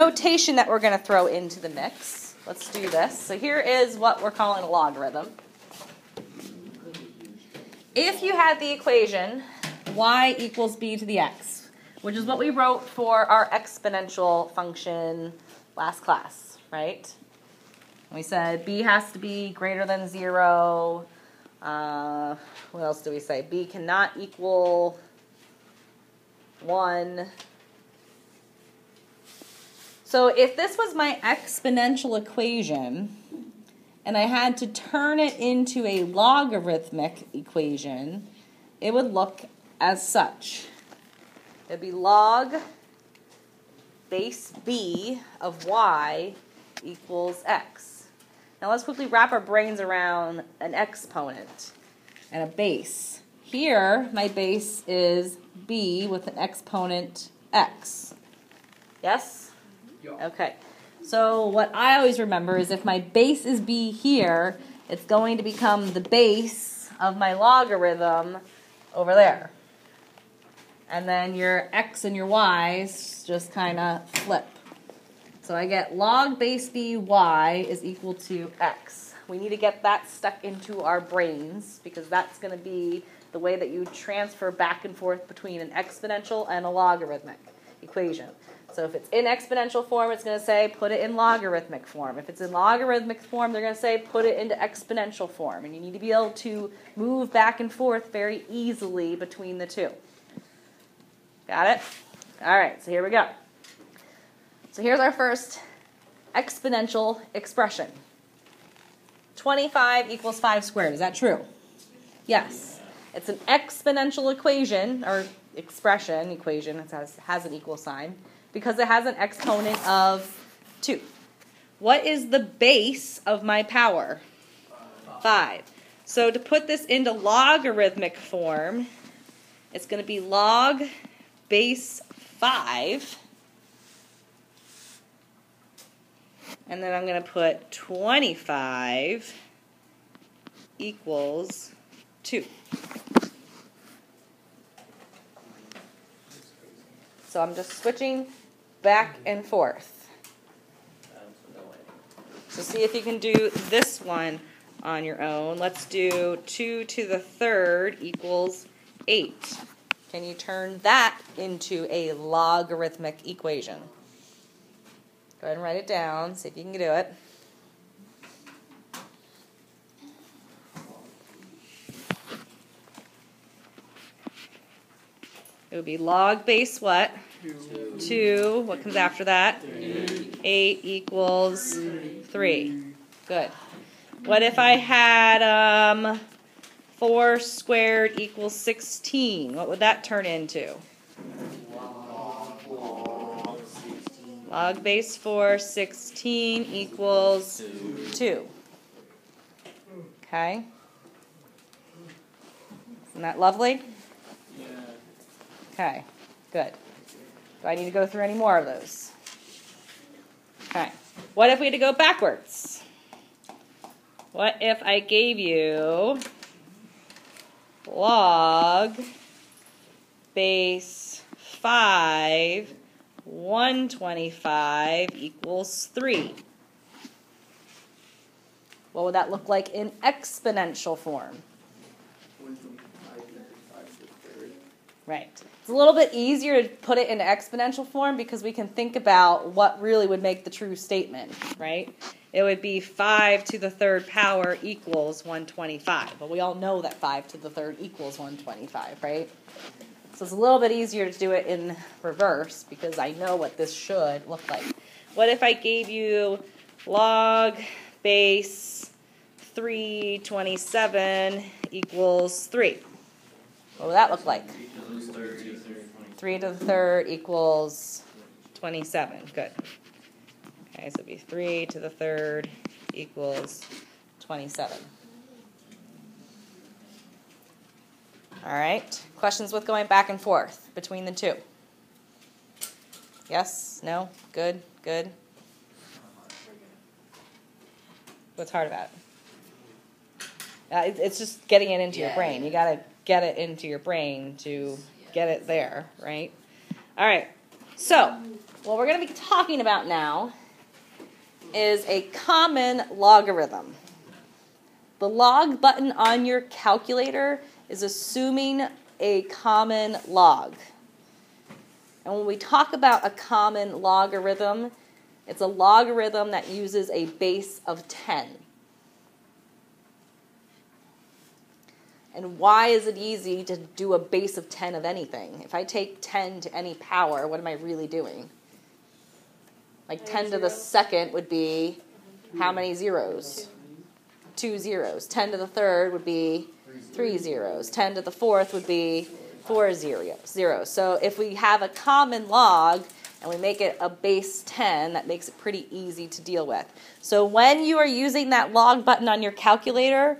notation that we're going to throw into the mix. Let's do this. So here is what we're calling a logarithm. If you had the equation y equals b to the x, which is what we wrote for our exponential function last class, right? We said b has to be greater than 0. What else do we say? B cannot equal 1. So if this was my exponential equation, and I had to turn it into a logarithmic equation, it would look as such. It would be log base b of y equals x. Now let's quickly wrap our brains around an exponent and a base. Here, my base is b with an exponent x. Yes? Yeah. Okay. So what I always remember is if my base is b here, it's going to become the base of my logarithm over there. And then your x and your y's just kind of flip. So I get log base b y is equal to x. We need to get that stuck into our brains because that's going to be the way that you transfer back and forth between an exponential and a logarithmic equation. So if it's in exponential form, it's going to say put it in logarithmic form. If it's in logarithmic form, they're going to say put it into exponential form. And you need to be able to move back and forth very easily between the two. Got it? All right, so here we go. So here's our first exponential expression. 25 equals 5 squared. Is that true? Yes. It's an exponential equation, or expression, equation, it has an equal sign, because it has an exponent of 2. What is the base of my power? 5. So to put this into logarithmic form, it's going to be log base 5. And then I'm going to put 25 equals 2. So I'm just switching back and forth. So see if you can do this one on your own. Let's do 2 to the third equals 8. Can you turn that into a logarithmic equation? Go ahead and write it down. See if you can do it. It would be log base what? 2. What comes after that? 8 equals 3. Good. What if I had 4 squared equals 16? What would that turn into? Log base 4, 16 equals 2. Okay. Isn't that lovely? Yeah. Okay, good. Do I need to go through any more of those? Okay. What if we had to go backwards? What if I gave you log base 5 125 equals 3? What would that look like in exponential form? Right. It's a little bit easier to put it into exponential form because we can think about what really would make the true statement, right? It would be 5 to the third power equals 125. But we all know that 5 to the third equals 125, right? So it's a little bit easier to do it in reverse because I know what this should look like. What if I gave you log base 327 equals 3? What would that look like? 3 to the third equals 27. Good. Okay, so it'd be 3 to the third equals 27. All right. Questions with going back and forth between the two? Yes? No? Good? Good? What's hard about it? It's just getting it into your brain. You got to get it into your brain to get it there, right? All right. So what we're going to be talking about now is a common logarithm. The log button on your calculator is assuming a common log. And when we talk about a common logarithm, it's a logarithm that uses a base of 10. And why is it easy to do a base of 10 of anything? If I take 10 to any power, what am I really doing? Like 10 to the second would be how many zeros? 2 zeros. 10 to the third would be 3 zeros. 10 to the fourth would be 4 zeros. So if we have a common log and we make it a base 10, that makes it pretty easy to deal with. So when you are using that log button on your calculator,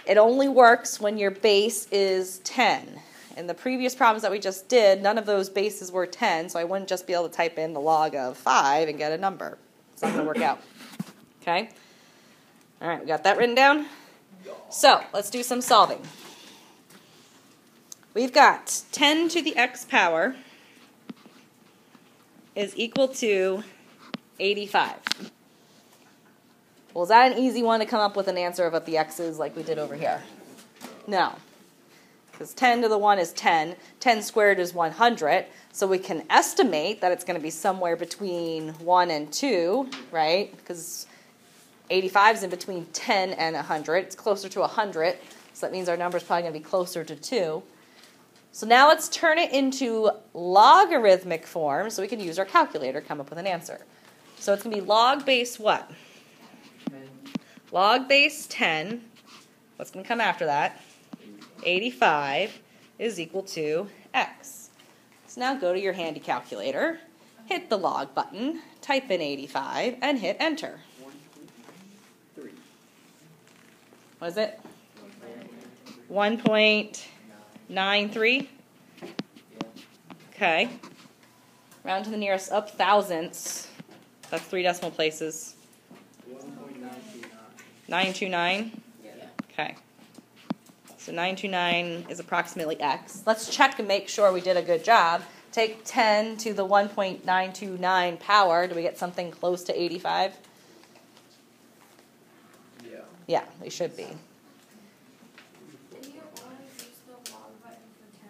it only works when your base is 10. In the previous problems that we just did, none of those bases were 10, so I wouldn't just be able to type in the log of 5 and get a number. It's not going to work out. Okay? All right, we got that written down? So, let's do some solving. We've got 10 to the x power is equal to 85. Well, is that an easy one to come up with an answer of what the x is like we did over here? No. Because 10 to the 1 is 10. 10 squared is 100. So we can estimate that it's going to be somewhere between 1 and 2, right? Because 85 is in between 10 and 100. It's closer to 100. So that means our number is probably going to be closer to 2. So now let's turn it into logarithmic form so we can use our calculator to come up with an answer. So it's going to be log base what? 10. Log base 10. What's going to come after that? 85 is equal to x. So now go to your handy calculator, hit the log button, type in 85, and hit enter. 1.3. What is it? 1.93? Okay. Round to the nearest up thousandths. That's 3 decimal places. 929? Yeah. Okay. So 929 is approximately x. Let's check and make sure we did a good job. Take 10 to the 1.929 power. Do we get something close to 85? Yeah. Yeah, we should be. Did you only use the log button for 10?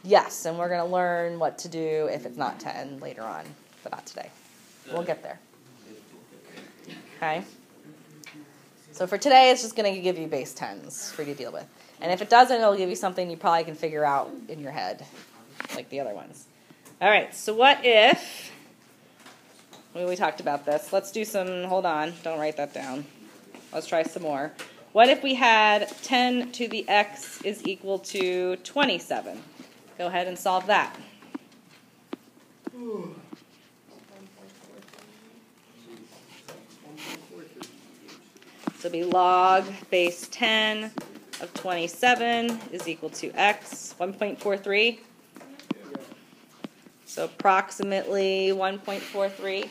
Yes, and we're going to learn what to do if it's not 10 later on, but not today. We'll get there. Okay? So for today, it's just going to give you base 10s for you to deal with. And if it doesn't, it'll give you something you probably can figure out in your head, like the other ones. All right, so what if, we talked about this. Let's do some, hold on, don't write that down. Let's try some more. What if we had 10 to the x is equal to 27? Go ahead and solve that. So it'll be log base 10 of 27 is equal to x, 1.43. So approximately 1.43.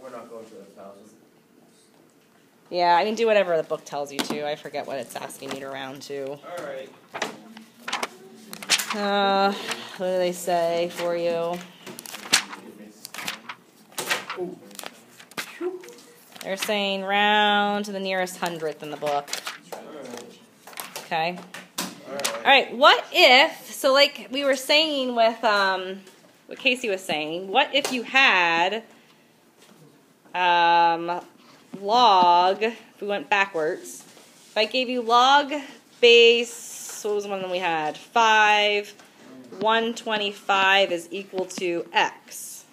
We're not going to 1,000. Yeah, I mean, do whatever the book tells you to. I forget what it's asking you to round to. All right. What do they say for you? They're saying round to the nearest hundredth in the book. Okay. All right. What if, so like we were saying with what Casey was saying, what if you had log, if we went backwards, if I gave you log base, what was the one that we had? 5, 125 is equal to x.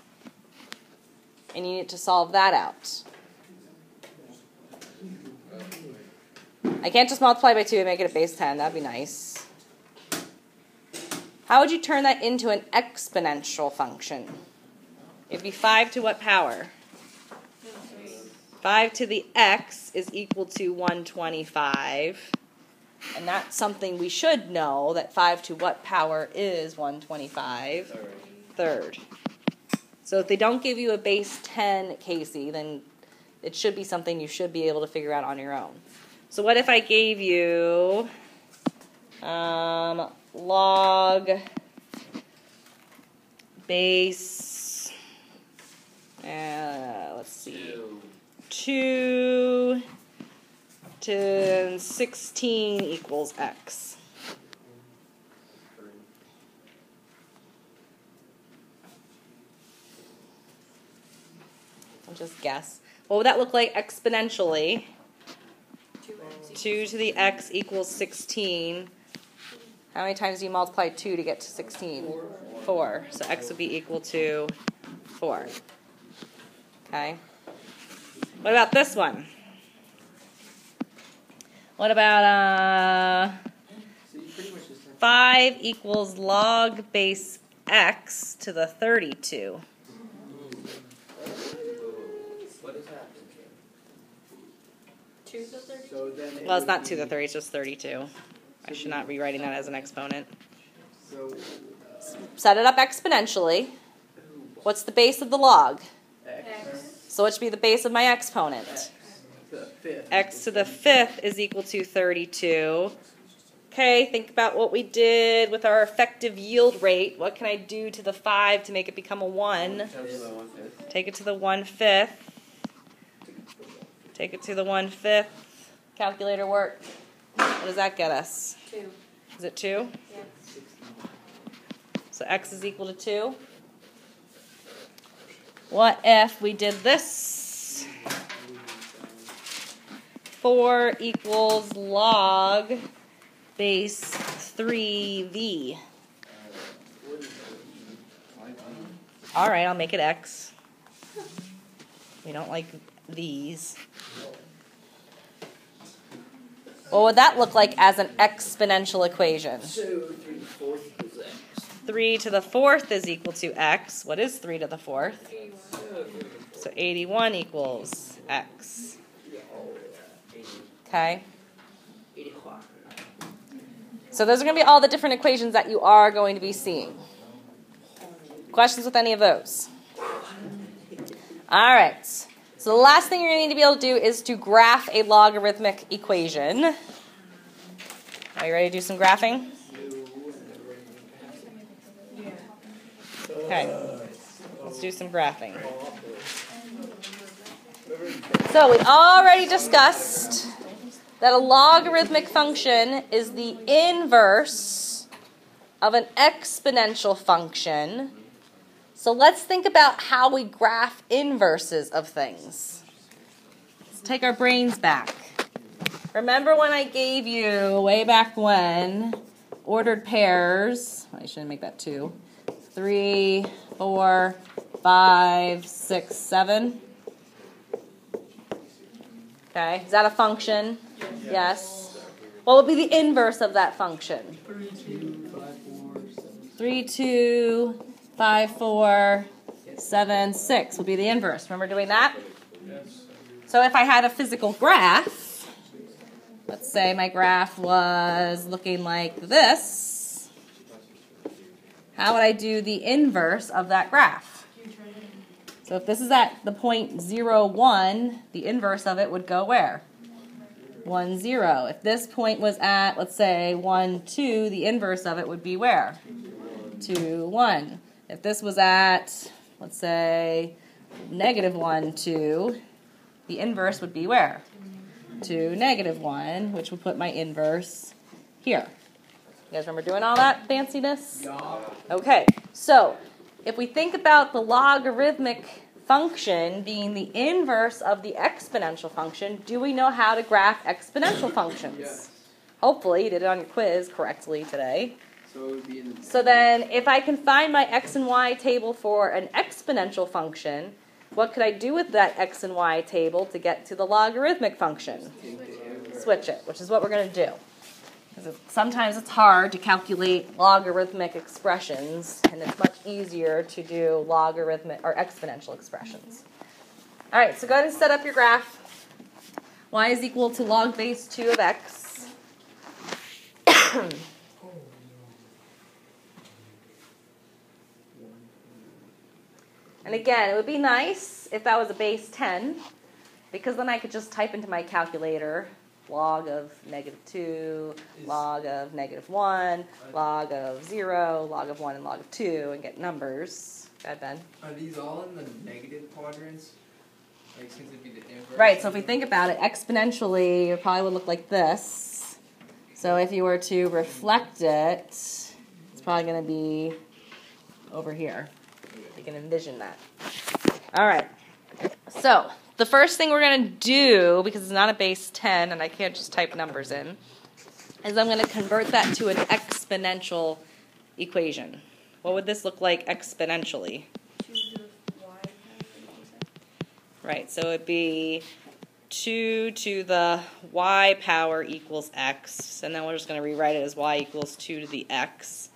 And you need to solve that out. I can't just multiply by 2 and make it a base 10. That'd be nice. How would you turn that into an exponential function? It'd be 5 to what power? 5 to the x is equal to 125. And that's something we should know, that 5 to what power is 125? Third. So if they don't give you a base 10, Casey, then it should be something you should be able to figure out on your own. So what if I gave you log base, let's see, 2 to 16 equals x. I'll just guess. What would that look like exponentially? 2 to the x equals 16. How many times do you multiply 2 to get to 16? 4. So x would be equal to 4. Okay. What about this one? What about 5 equals log base x to the 32? What is happening? 2 to 30? So then Well, it's not 2 to the 30, it's just 32. I should not be writing that as an exponent. So Set it up exponentially. What's the base of the log? x So what should be the base of my exponent? to the fifth. X to the 5th is equal to 32. Okay, think about what we did with our effective yield rate. What can I do to the 5 to make it become a 1? Take it to the 1/5. Take it to the 1/5. Calculator work. What does that get us? 2. Is it 2? Yeah. So x is equal to 2. What if we did this? 4 equals log base 3v. All right, I'll make it x. We don't like these. What would that look like as an exponential equation? So 3 to the 4th is x. 3 to the 4th is equal to x. What is 3 to the 4th? So 81 equals x. Okay? So those are going to be all the different equations that you are going to be seeing. Questions with any of those? All right. So the last thing you're going to need to be able to do is to graph a logarithmic equation. Are you ready to do some graphing? Okay. Let's do some graphing. So we already discussed that a logarithmic function is the inverse of an exponential function. So let's think about how we graph inverses of things. Let's take our brains back. Remember when I gave you, way back when, ordered pairs, I shouldn't make that 2, 3, 4, 5, 6, 7. Okay, is that a function? Yes. What would be the inverse of that function? 3, 2, 5, 4, 7, 6 would be the inverse. Remember doing that? So if I had a physical graph, let's say my graph was looking like this, how would I do the inverse of that graph? So if this is at the point 0, 1, the inverse of it would go where? 1, 0. If this point was at, let's say, 1, 2, the inverse of it would be where? 2, 1. If this was at, let's say, -1, 2, the inverse would be where? 2, -1, which would put my inverse here. You guys remember doing all that fanciness? Okay, so if we think about the logarithmic function being the inverse of the exponential function, do we know how to graph exponential functions? Yes. Hopefully you did it on your quiz correctly today. So it would be in the So then if I can find my x and y table for an exponential function, what could I do with that x and y table to get to the logarithmic function? Switch it, which is what we're going to do. Because sometimes it's hard to calculate logarithmic expressions, and it's much easier to do logarithmic or exponential expressions. All right, so go ahead and set up your graph. Y is equal to log base 2 of x. And again, it would be nice if that was a base 10, because then I could just type into my calculator log of -2, log of -1, log of 0, log of 1, and log of 2, and get numbers. Go ahead, Ben. Are these all in the negative quadrants? Like, since it'd be the inverse? Right, so if we think about it, exponentially, it probably would look like this. So if you were to reflect it, it's probably going to be over here. You can envision that. All right, so the first thing we're going to do, because it's not a base 10 and I can't just type numbers in, is I'm going to convert that to an exponential equation. What would this look like exponentially? 2 to the y power. Right, so it'd be 2 to the y power equals x, and then we're just going to rewrite it as y equals 2 to the x.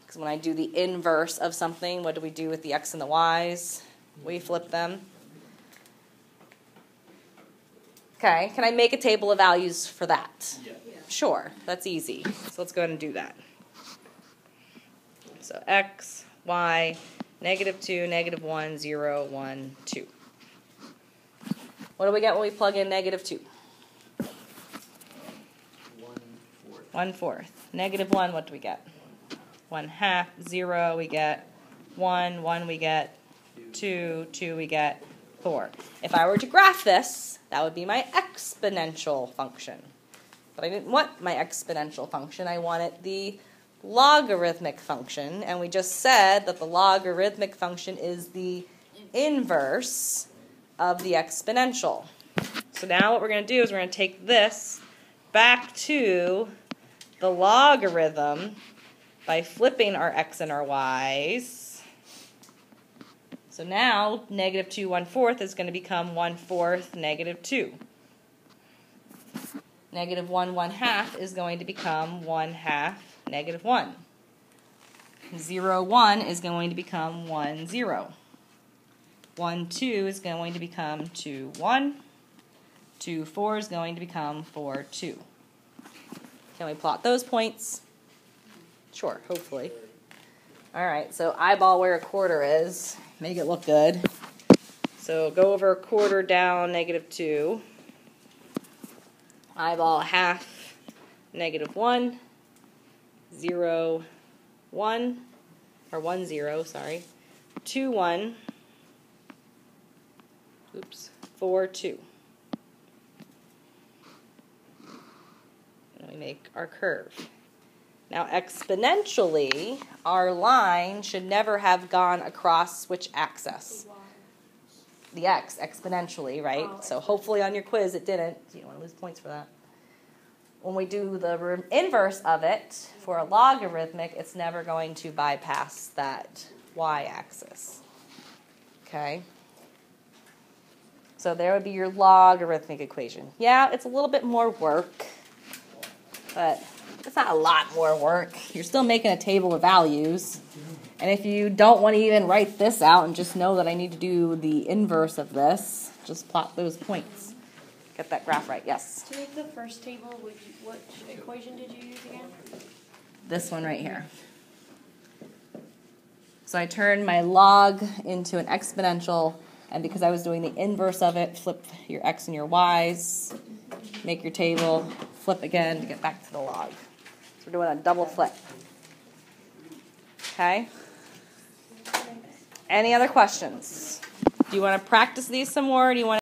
Because when I do the inverse of something, what do we do with the x and the y's? We flip them. Okay, can I make a table of values for that? Yeah. Sure, that's easy. So let's go ahead and do that. So x, y, -2, -1, 0, 1, 2. What do we get when we plug in -2? 1/4. 1/4. -1, what do we get? 1/2. 0, we get 1. 1, we get 2. 2, we get 4. If I were to graph this, that would be my exponential function. But I didn't want my exponential function. I wanted the logarithmic function. And we just said that the logarithmic function is the inverse of the exponential. So now what we're going to do is we're going to take this back to the logarithm by flipping our x and our y's. So now -2 1/4 is going to become 1/4 -2. -1 1/2 is going to become 1/2 -1. 0 1 is going to become 1 0. 1 2 is going to become 2 1. 2 4 is going to become 4 2. Can we plot those points? Sure, hopefully. All right, so eyeball where a quarter is. Make it look good. So go over a quarter down -2. Eyeball half -1. 0 1, or 1 0, sorry. 2 1. Oops, 4 2. And we make our curve. Now exponentially, our line should never have gone across which axis? The x, exponentially, right? Oh, So hopefully on your quiz it didn't. You don't want to lose points for that. When we do the inverse of it, for a logarithmic, it's never going to bypass that y-axis. Okay? So there would be your logarithmic equation. Yeah, it's a little bit more work, but it's not a lot more work. You're still making a table of values. And if you don't want to even write this out and just know that I need to do the inverse of this, just plot those points. Get that graph right. Yes? To make the first table, which equation did you use again? This one right here. So I turned my log into an exponential, and because I was doing the inverse of it, flip your x and your y's, make your table, flip again to get back to the log. So we're doing a double flip. Okay? Any other questions? Do you want to practice these some more, or do you want to